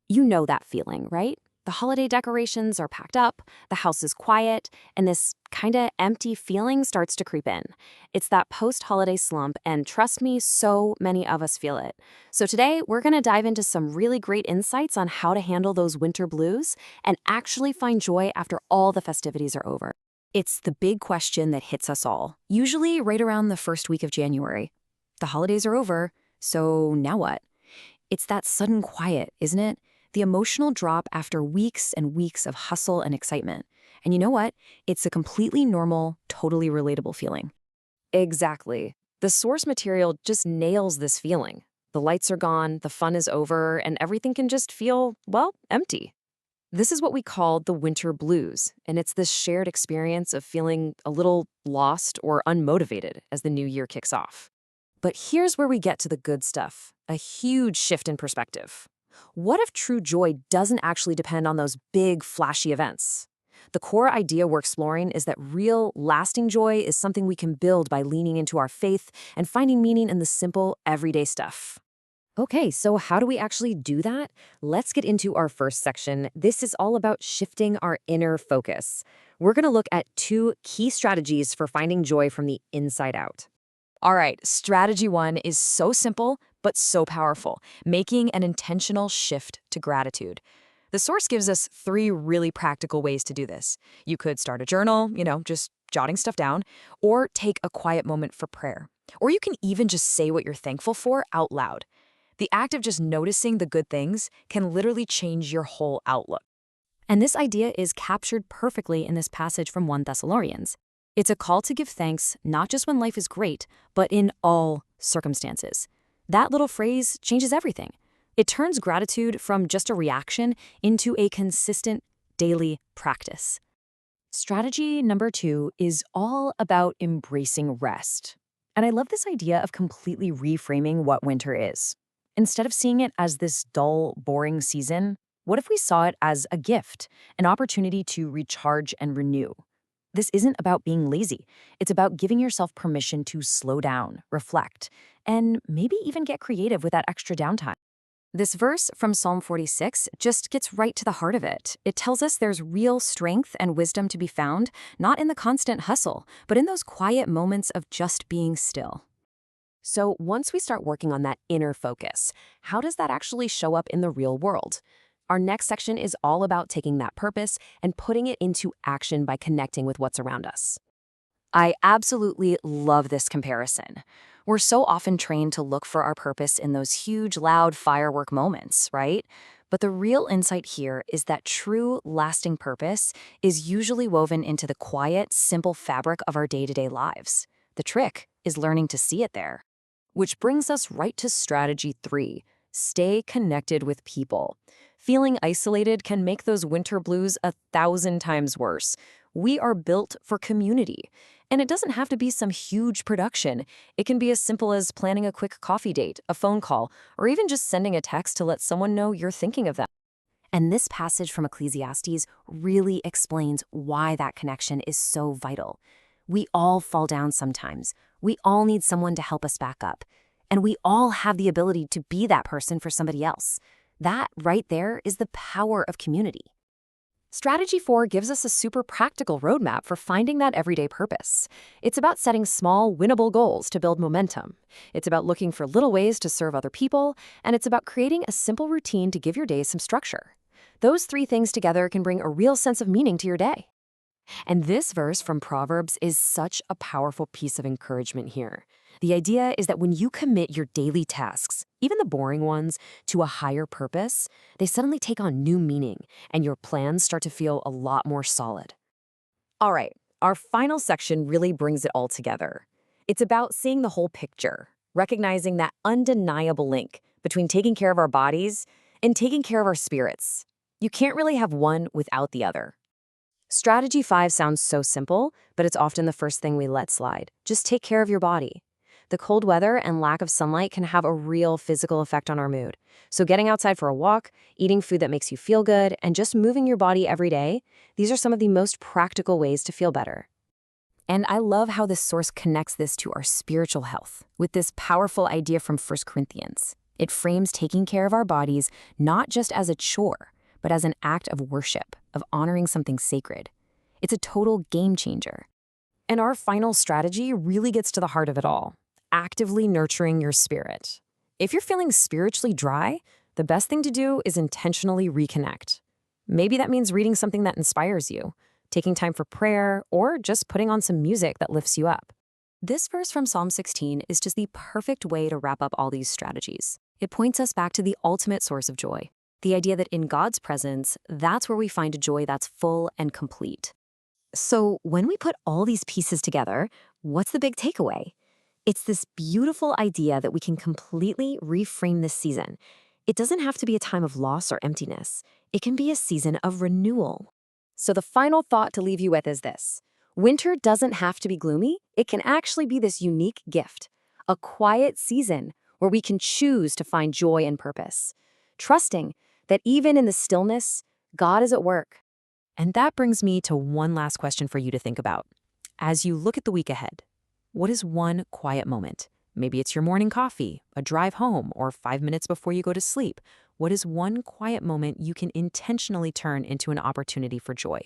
You know that feeling, right? The holiday decorations are packed up, the house is quiet, and this kinda empty feeling starts to creep in. It's that post-holiday slump, and trust me, so many of us feel it. So today, we're gonna dive into some really great insights on how to handle those winter blues and actually find joy after all the festivities are over. It's the big question that hits us all, usually right around the first week of January. The holidays are over, so now what? It's that sudden quiet, isn't it? The emotional drop after weeks and weeks of hustle and excitement. And you know what? It's a completely normal, totally relatable feeling. Exactly. The source material just nails this feeling. The lights are gone, the fun is over, and everything can just feel, well, empty. This is what we call the winter blues, and it's this shared experience of feeling a little lost or unmotivated as the new year kicks off. But here's where we get to the good stuff, a huge shift in perspective. What if true joy doesn't actually depend on those big, flashy events? The core idea we're exploring is that real, lasting joy is something we can build by leaning into our faith and finding meaning in the simple, everyday stuff. Okay, so how do we actually do that? Let's get into our first section. This is all about shifting our inner focus. We're going to look at two key strategies for finding joy from the inside out. All right, strategy one is so simple, but so powerful, making an intentional shift to gratitude. The source gives us three really practical ways to do this. You could start a journal, just jotting stuff down, or take a quiet moment for prayer. Or you can even just say what you're thankful for out loud. The act of just noticing the good things can literally change your whole outlook. And this idea is captured perfectly in this passage from 1 Thessalonians. It's a call to give thanks not just when life is great, but in all circumstances. That little phrase changes everything. It turns gratitude from just a reaction into a consistent daily practice. Strategy number 2 is all about embracing rest. And I love this idea of completely reframing what winter is. Instead of seeing it as this dull, boring season, what if we saw it as a gift, an opportunity to recharge and renew? This isn't about being lazy. It's about giving yourself permission to slow down, reflect, and maybe even get creative with that extra downtime. This verse from Psalm 46 just gets right to the heart of it. It tells us there's real strength and wisdom to be found, not in the constant hustle, but in those quiet moments of just being still. So once we start working on that inner focus, how does that actually show up in the real world? Our next section is all about taking that purpose and putting it into action by connecting with what's around us. I absolutely love this comparison. We're so often trained to look for our purpose in those huge, loud firework moments, right? But the real insight here is that true, lasting purpose is usually woven into the quiet, simple fabric of our day-to-day lives. The trick is learning to see it there. Which brings us right to strategy 3, stay connected with people. Feeling isolated can make those winter blues 1,000 times worse. We are built for community. And it doesn't have to be some huge production. It can be as simple as planning a quick coffee date, a phone call, or even just sending a text to let someone know you're thinking of them. And this passage from Ecclesiastes really explains why that connection is so vital. We all fall down sometimes. We all need someone to help us back up. And we all have the ability to be that person for somebody else. That right there is the power of community. Strategy 4 gives us a super practical roadmap for finding that everyday purpose. It's about setting small, winnable goals to build momentum. It's about looking for little ways to serve other people, and it's about creating a simple routine to give your day some structure. Those three things together can bring a real sense of meaning to your day. And this verse from Proverbs is such a powerful piece of encouragement here. The idea is that when you commit your daily tasks, even the boring ones, to a higher purpose, they suddenly take on new meaning, and your plans start to feel a lot more solid. All right, our final section really brings it all together. It's about seeing the whole picture, recognizing that undeniable link between taking care of our bodies and taking care of our spirits. You can't really have one without the other. Strategy 5 sounds so simple, but it's often the first thing we let slide. Just take care of your body. The cold weather and lack of sunlight can have a real physical effect on our mood. So getting outside for a walk, eating food that makes you feel good, and just moving your body every day, these are some of the most practical ways to feel better. And I love how this source connects this to our spiritual health with this powerful idea from 1 Corinthians. It frames taking care of our bodies not just as a chore, but as an act of worship, of honoring something sacred. It's a total game changer. And our final strategy really gets to the heart of it all, actively nurturing your spirit. If you're feeling spiritually dry, the best thing to do is intentionally reconnect. Maybe that means reading something that inspires you, taking time for prayer, or just putting on some music that lifts you up. This verse from Psalm 16 is just the perfect way to wrap up all these strategies. It points us back to the ultimate source of joy, the idea that in God's presence, that's where we find a joy that's full and complete. So when we put all these pieces together, what's the big takeaway? It's this beautiful idea that we can completely reframe this season. It doesn't have to be a time of loss or emptiness. It can be a season of renewal. So the final thought to leave you with is this. Winter doesn't have to be gloomy. It can actually be this unique gift, a quiet season where we can choose to find joy and purpose, trusting that even in the stillness, God is at work. And that brings me to one last question for you to think about. As you look at the week ahead, what is one quiet moment? Maybe it's your morning coffee, a drive home, or 5 minutes before you go to sleep. What is one quiet moment you can intentionally turn into an opportunity for joy?